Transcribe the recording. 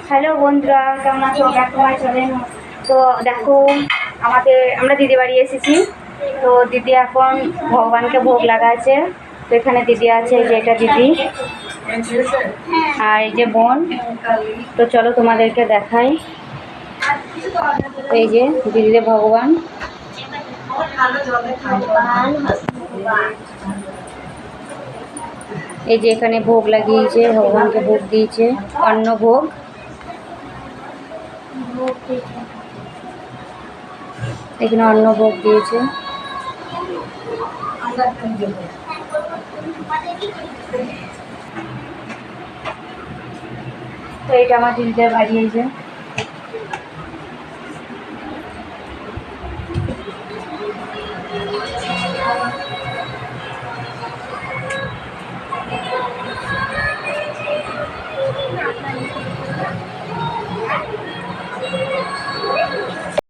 Hello বন্ধুরা, কেমন আছো? তোমার চ্যানেল। তো দেখো, আমরা দিদি বাড়ি এসেছি। তো দিদি এখন ভগবানকে ভোগ লাগাচ্ছে। তো এখানে দিদি আছে, এই যে এটা দিদি আর এই যে বোন। তো চলো তোমাদেরকে দেখাই। এই যে দিদিতে ভগবান, এই যে এখানে ভোগ লাগিয়েছে, ভগবানকে ভোগ দিয়েছে, অন্ন ভোগ। এখানে অন্ন ভোগ দিয়েছে। তো এটা আমার দিদিদের বাড়ি। এই যে